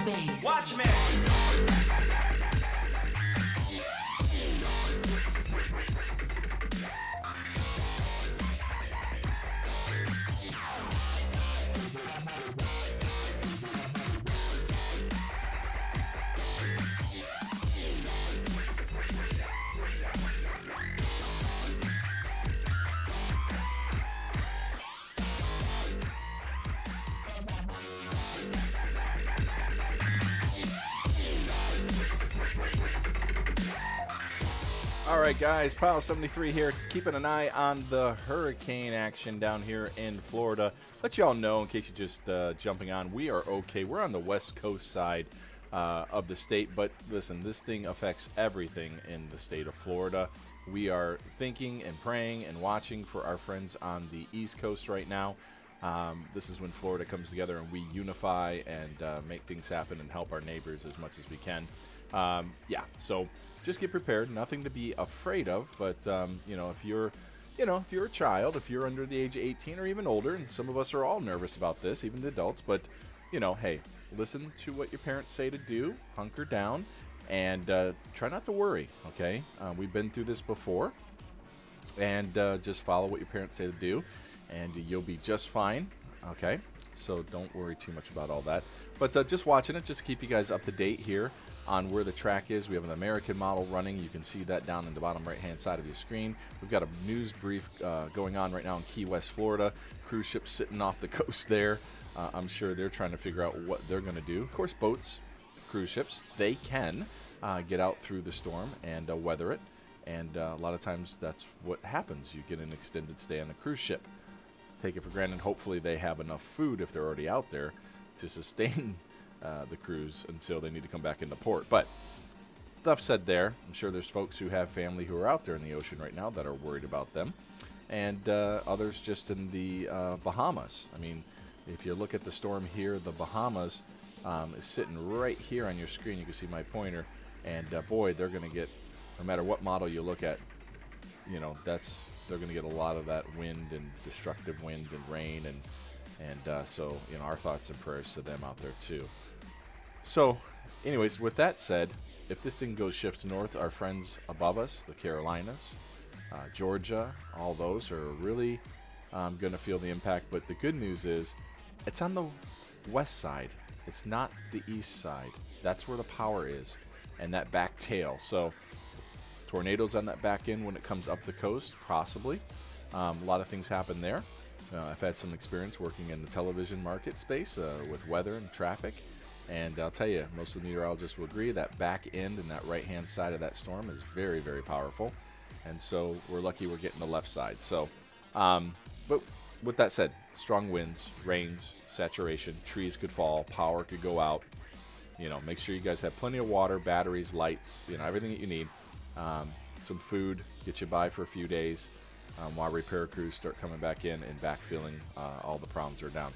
space. Watch me. All right, guys, Pile 73 here, keeping an eye on the hurricane action down here in Florida. Let you all know, in case you're just jumping on, we are okay. We're on the west coast side of the state, but listen, this thing affects everything in the state of Florida. We are thinking and praying and watching for our friends on the east coast right now. This is when Florida comes together and we unify and make things happen and help our neighbors as much as we can. Yeah, so just get prepared. Nothing to be afraid of, but you know, if you're a child, if you're under the age of 18 or even older, and some of us are all nervous about this, even the adults, but you know, hey, listen to what your parents say to do, hunker down, and try not to worry. Okay, we've been through this before, and just follow what your parents say to do, and you'll be just fine. Okay, so don't worry too much about all that, but just watching it, just to keep you guys up to date here on where the track is. We have an American model running. You can see that down in the bottom right hand side of your screen. We've got a news brief going on right now in Key West, Florida. Cruise ships sitting off the coast there. I'm sure they're trying to figure out what they're going to do. Of course, boats, cruise ships, they can get out through the storm and weather it, and a lot of times that's what happens. You get an extended stay on a cruise ship. Take it for granted. Hopefully they have enough food if they're already out there to sustain the cruise until they need to come back into port. But enough said there. I'm sure there's folks who have family who are out there in the ocean right now that are worried about them, and others just in the Bahamas. I mean, if you look at the storm here, the Bahamas is sitting right here on your screen. You can see my pointer, and boy, they're going to get, no matter what model you look at, you know, they're going to get a lot of that wind and destructive wind and rain, and so, you know, our thoughts and prayers to them out there too. So, anyways, with that said, if this thing shifts north, our friends above us, the Carolinas, Georgia, all those are really going to feel the impact. But the good news is it's on the west side. It's not the east side. That's where the power is, and that back tail. So tornadoes on that back end when it comes up the coast, possibly. A lot of things happen there. I've had some experience working in the television market space with weather and traffic. And I'll tell you, most of the meteorologists will agree that back end and that right-hand side of that storm is very, very powerful. And so we're lucky we're getting the left side. So, but with that said, strong winds, rains, saturation, trees could fall, power could go out. You know, make sure you guys have plenty of water, batteries, lights, you know, everything that you need. Some food, get you by for a few days while repair crews start coming back in and backfilling all the problems are down.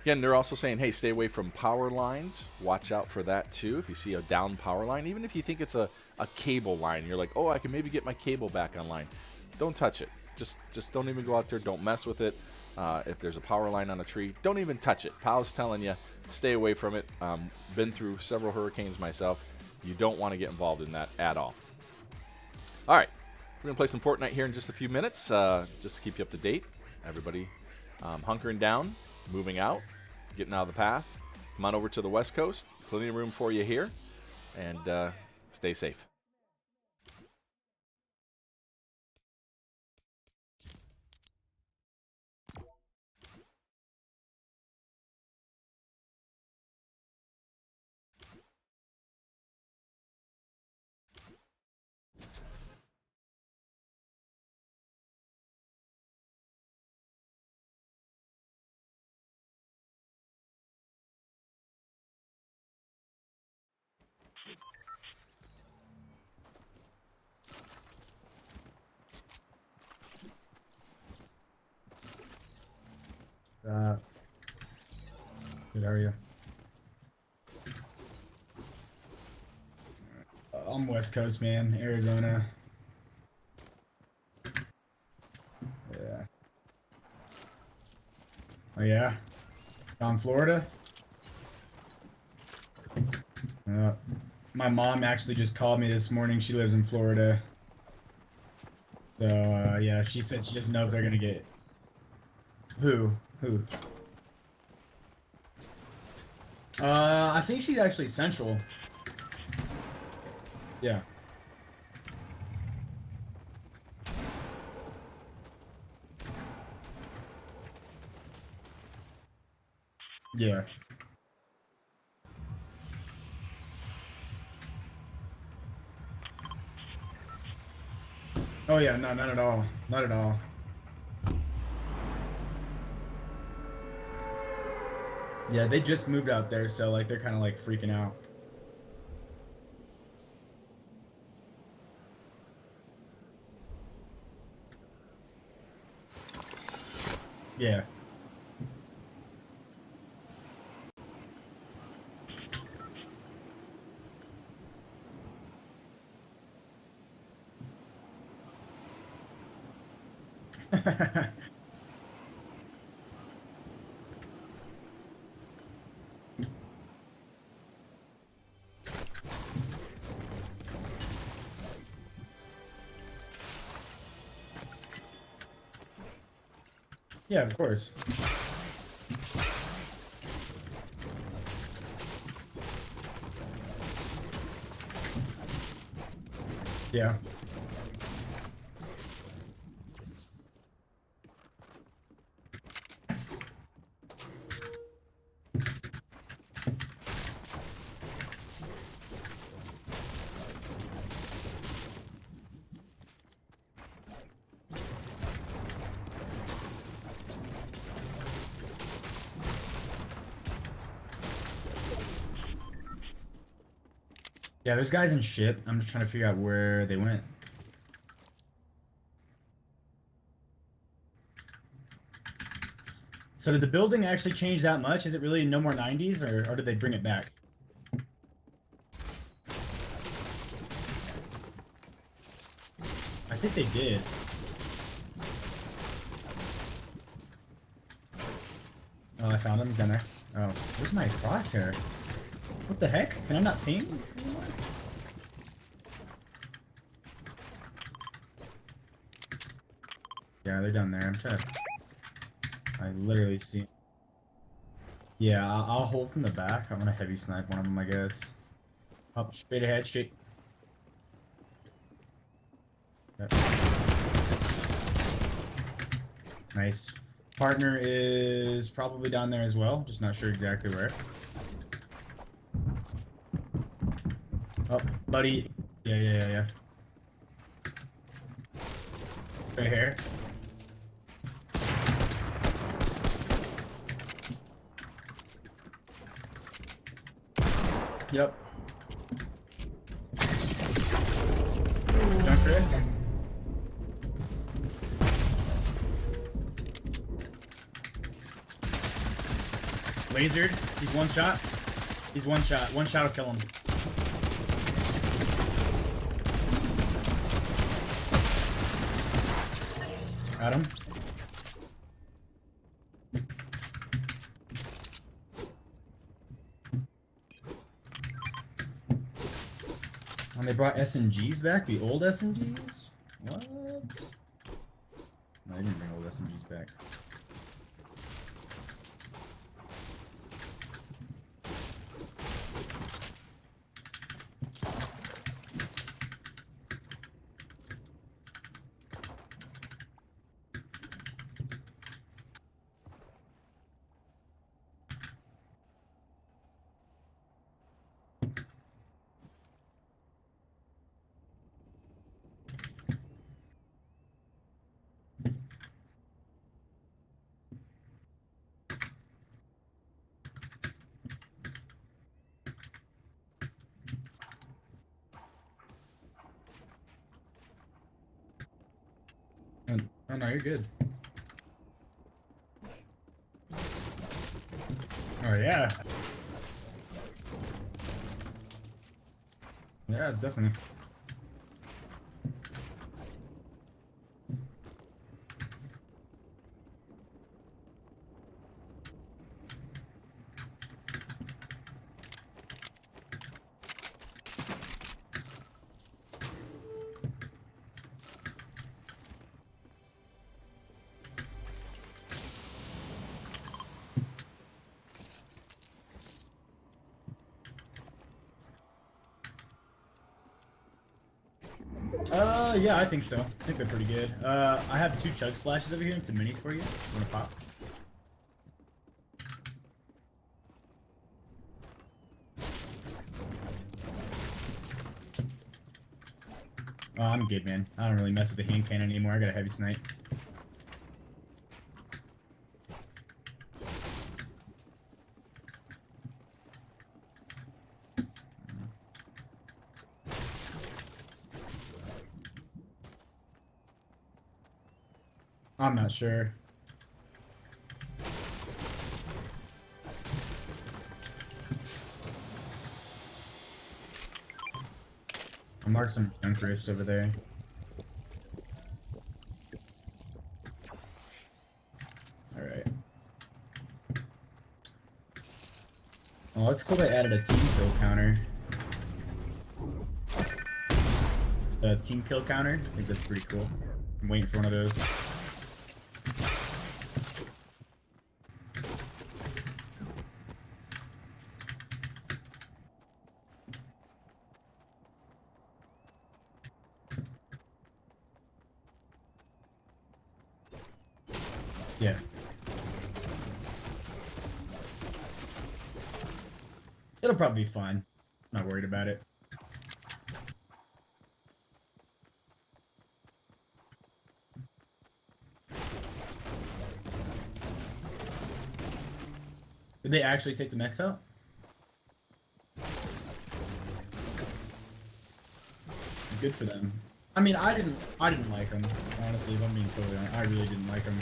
Again, they're also saying, hey, stay away from power lines. Watch out for that, too. If you see a down power line, even if you think it's a cable line, you're like, oh, I can maybe get my cable back online. Don't touch it. Just don't even go out there. Don't mess with it. If there's a power line on a tree, don't even touch it. Pow's telling you, stay away from it. Been through several hurricanes myself. You don't want to get involved in that at all. All right. We're going to play some Fortnite here in just a few minutes, just to keep you up to date. Everybody hunkering down, moving out, getting out of the path. Come on over to the West Coast. Plenty of room for you here. And stay safe. Good area. I'm West Coast, man. Arizona. Yeah. Oh, yeah? Down Florida? Uh, my mom actually just called me this morning. She lives in Florida. So, yeah, she said she doesn't know if they're gonna get... Who? Who? I think she's actually Central. Yeah. Yeah. Oh, yeah, no, not at all. Not at all. Yeah, they just moved out there, so, like, they're kind of, like, freaking out. Yeah. Yeah, of course. Yeah. Yeah, there's guys in ship. I'm just trying to figure out where they went. So did the building actually change that much? Is it really no more 90s, or did they bring it back? I think they did. Oh, I found him down there. Oh, where's my crosshair? What the heck? Can I not ping anymore? Yeah, they're down there. I'm trying to... I literally see... Yeah, I'll hold from the back. I'm gonna heavy snipe one of them, I guess. Up, straight ahead, straight... Yep. Nice. Partner is probably down there as well. Just not sure exactly where. Oh, buddy. Yeah. Right here. Yep. Junk Rick. Lasered. He's one shot. He's one shot. One shot will kill him. Got him. And they brought SMGs back? The old SMGs? What? No, they didn't bring old SMGs back. Oh no, you're good. Oh yeah. Yeah, definitely. Yeah, I think so. I think they're pretty good. I have 2 chug splashes over here and some minis for you. Wanna pop? Oh, I'm good, man. I don't really mess with the hand cannon anymore. I got a heavy snipe. I'm not sure. I'll mark some junk rifts over there. Alright. Oh, it's cool they added a team kill counter. A team kill counter? I think that's pretty cool. I'm waiting for one of those. Yeah. It'll probably be fine. Not worried about it. Did they actually take the mechs out? Good for them. I mean, I didn't like them. Honestly, if I'm being totally honest, I really didn't like them.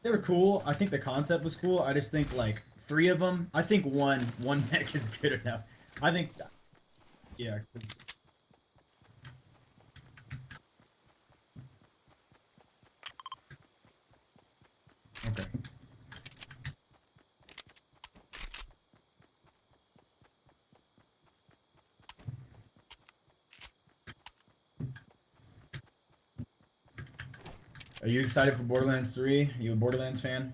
They were cool. I think the concept was cool. I just think like 3 of them. I think one mech is good enough. I think, yeah. Okay. Are you excited for Borderlands 3? Are you a Borderlands fan?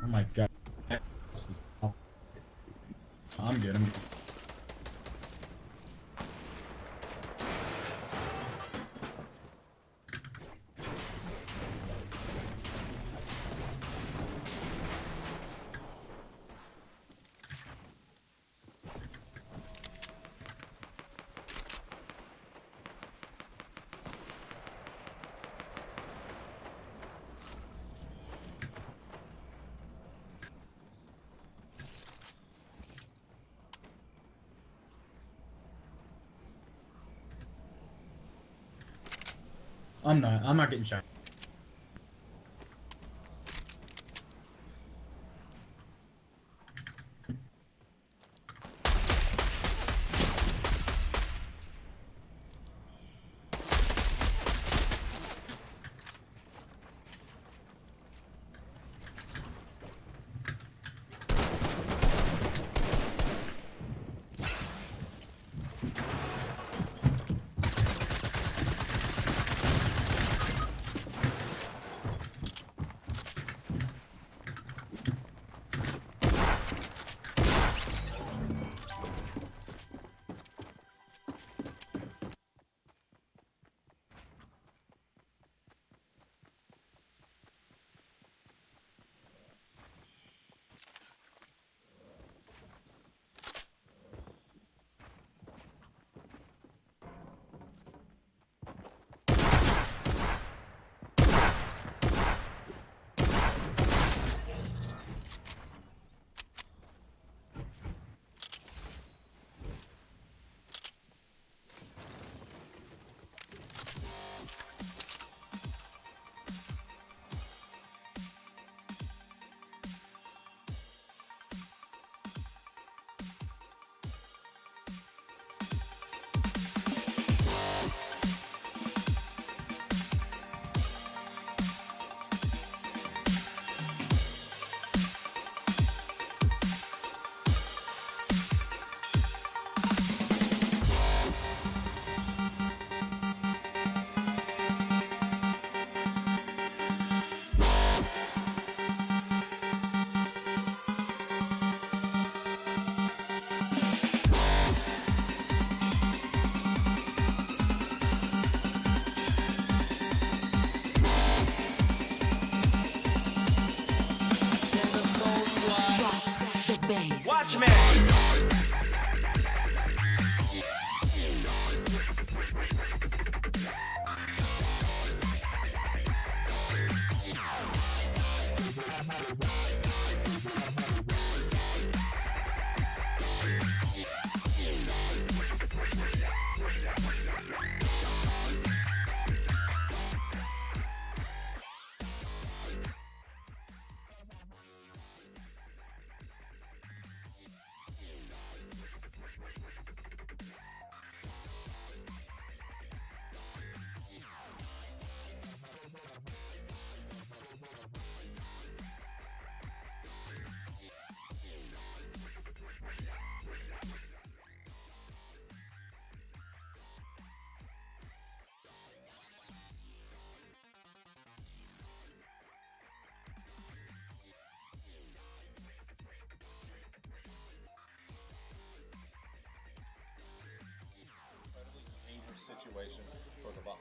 Oh my god. I'm good. I'm good. I'm not getting shot.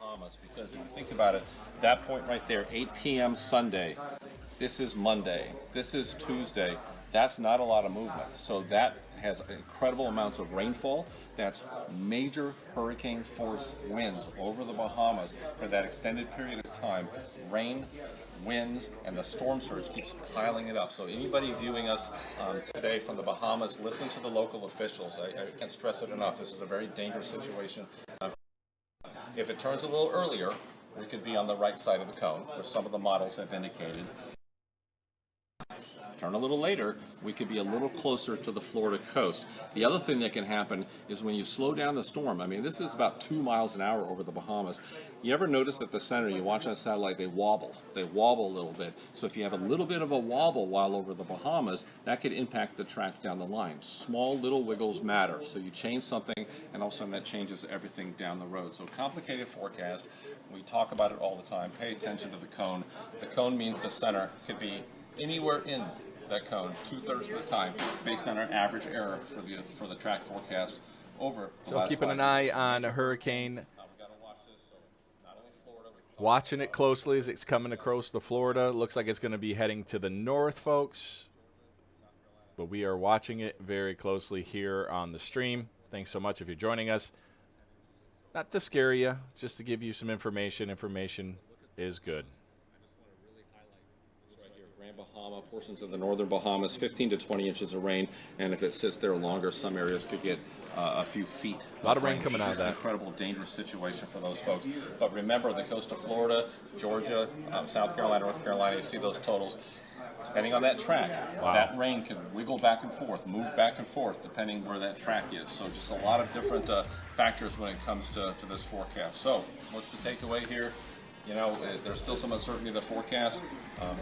Bahamas, because if you think about it, that point right there, 8 p.m. Sunday, this is Monday, this is Tuesday, that's not a lot of movement. So that has incredible amounts of rainfall. That's major hurricane force winds over the Bahamas for that extended period of time. Rain, winds, and the storm surge keeps piling it up. So anybody viewing us today from the Bahamas, listen to the local officials. I can't stress it enough. This is a very dangerous situation. If it turns a little earlier, we could be on the right side of the cone, which some of the models have indicated. Turn a little later, we could be a little closer to the Florida coast. The other thing that can happen is when you slow down the storm, I mean, this is about 2 miles an hour over the Bahamas. You ever notice at the center, you watch on satellite, they wobble a little bit. So if you have a little bit of a wobble while over the Bahamas, that could impact the track down the line. Small little wiggles matter. So you change something, and all of a sudden that changes everything down the road. So complicated forecast, we talk about it all the time. Pay attention to the cone. The cone means the center could be anywhere in that cone 2/3 of the time, based on our average error for the track forecast over the So last keeping 5 an eye years. on a hurricane. We got to watch this. So not only Florida, Watching it closely as it's coming across the Florida. Looks like it's going to be heading to the north, folks. But we are watching it very closely here on the stream. Thanks so much if you're joining us. Not to scare you, just to give you some information. Information is good. Grand Bahama, portions of the northern Bahamas, 15 to 20 inches of rain, and if it sits there longer, some areas could get a few feet. A lot of rain coming out of Just an that. Incredible, dangerous situation for those folks. But remember, the coast of Florida, Georgia, South Carolina, North Carolina, you see those totals. Depending on that track, that rain can wiggle back and forth, move back and forth, depending where that track is. So just a lot of different factors when it comes to this forecast. So what's the takeaway here? You know, there's still some uncertainty in the forecast.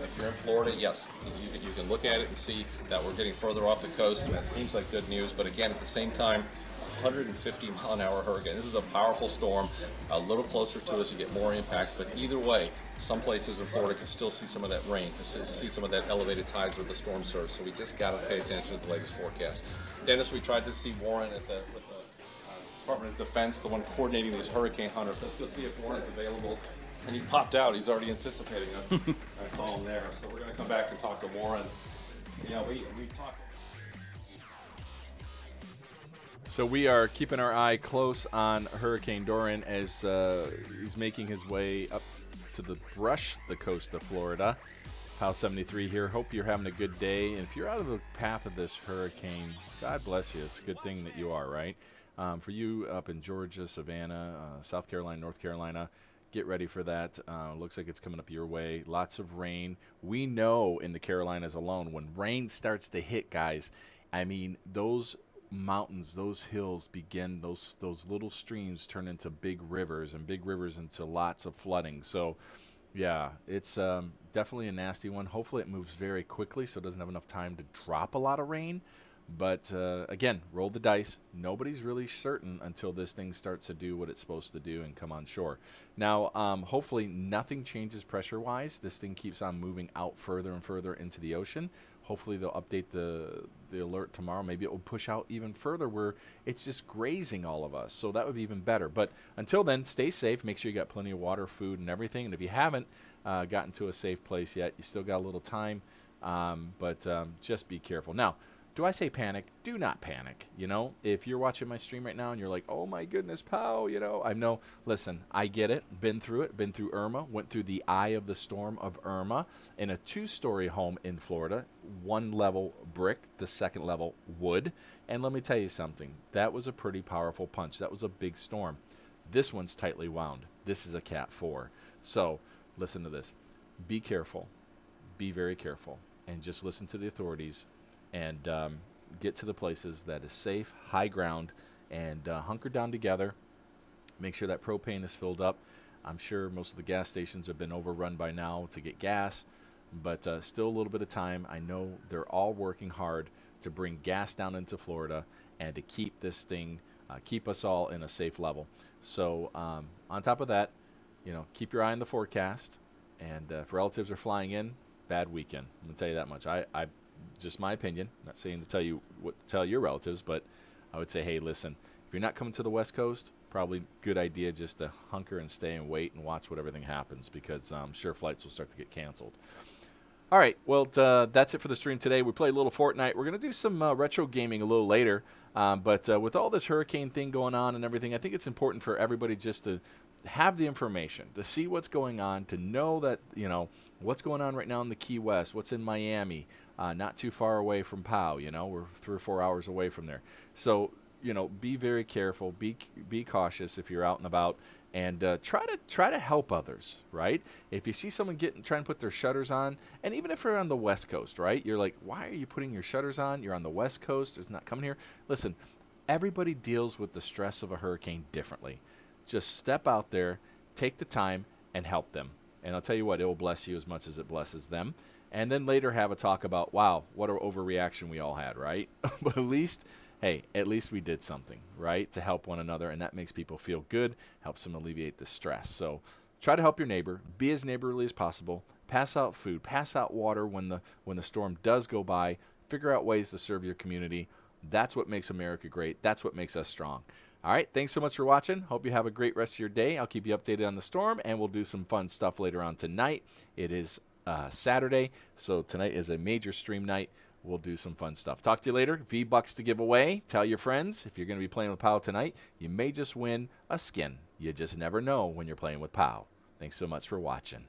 If you're in Florida, yes, you can look at it and see that we're getting further off the coast, and that seems like good news. But again, at the same time, 150-mile-an-hour hurricane. This is a powerful storm. A little closer to us, you get more impacts. But either way, some places in Florida can still see some of that rain, can see some of that elevated tides with the storm surge. So we just got to pay attention to the latest forecast. Dennis, we tried to see Warren with the Department of Defense, the one coordinating these hurricane hunters. Let's go see if Warren's available. And he popped out. He's already anticipating us. I saw him there. So we're going to come back and talk to Warren. Yeah, we talked. So we are keeping our eye close on Hurricane Dorian as he's making his way up to the coast of Florida. Pal 73 here. Hope you're having a good day. And if you're out of the path of this hurricane, God bless you. It's a good thing that you are, right? For you up in Georgia, Savannah, South Carolina, North Carolina, get ready for that. Looks like it's coming up your way. Lots of rain. We know in the Carolinas alone, when rain starts to hit, guys, I mean, those mountains, those hills begin, those little streams turn into big rivers, and big rivers into lots of flooding. So, yeah, it's definitely a nasty one. Hopefully it moves very quickly so it doesn't have enough time to drop a lot of rain. But, again, roll the dice. Nobody's really certain until this thing starts to do what it's supposed to do and come on shore. Now, hopefully nothing changes pressure-wise. This thing keeps on moving out further and further into the ocean. Hopefully they'll update the alert tomorrow. Maybe it will push out even further where it's just grazing all of us. So that would be even better. But until then, stay safe. Make sure you got plenty of water, food, and everything. And if you haven't gotten to a safe place yet, you still got a little time. But just be careful. Now, do I say panic? Do not panic. You know, if you're watching my stream right now and you're like, oh my goodness, pow, you know, I know, listen, I get it. Been through it. Been through Irma. Went through the eye of the storm of Irma in a 2-story home in Florida. 1 level brick, the 2nd level wood. And let me tell you something. That was a pretty powerful punch. That was a big storm. This one's tightly wound. This is a Cat 4. So listen to this. Be careful. Be very careful. And just listen to the authorities. And get to the places that is safe, high ground, and hunker down together. Make sure that propane is filled up. I'm sure most of the gas stations have been overrun by now to get gas, but still a little bit of time. I know they're all working hard to bring gas down into Florida and to keep this thing, keep us all in a safe level. So on top of that, you know, keep your eye on the forecast. And if relatives are flying in, bad weekend. I'm going to tell you that much. I just my opinion, not saying to tell you what to tell your relatives, but I would say, hey, listen, if you're not coming to the West Coast, probably good idea just to hunker and stay and wait and watch what everything happens, because I'm sure flights will start to get canceled. All right, well, that's it for the stream today. We played a little Fortnite. We're going to do some retro gaming a little later. But with all this hurricane thing going on and everything, I think it's important for everybody just to have the information, to see what's going on, to know that, you know, what's going on right now in the Key West, what's in Miami, not too far away from POW. You know, we're 3 or 4 hours away from there. So, you know, be very careful, be cautious if you're out and about. And try to help others, right? If you see someone trying to put their shutters on, and even if you're on the West Coast, right? You're like, why are you putting your shutters on? You're on the West Coast. There's not coming here. Listen, everybody deals with the stress of a hurricane differently. Just step out there, take the time, and help them. And I'll tell you what, it will bless you as much as it blesses them. And then later have a talk about, wow, what an overreaction we all had, right? But at least we did something, right, to help one another, and that makes people feel good, helps them alleviate the stress. So try to help your neighbor, be as neighborly as possible, pass out food, pass out water when the storm does go by, figure out ways to serve your community. That's what makes America great. That's what makes us strong. All right, thanks so much for watching. Hope you have a great rest of your day. I'll keep you updated on the storm, and we'll do some fun stuff later on tonight. It is Saturday, so tonight is a major stream night. We'll do some fun stuff. Talk to you later. V-Bucks to give away. Tell your friends. If you're going to be playing with POW tonight, you may just win a skin. You just never know when you're playing with POW. Thanks so much for watching.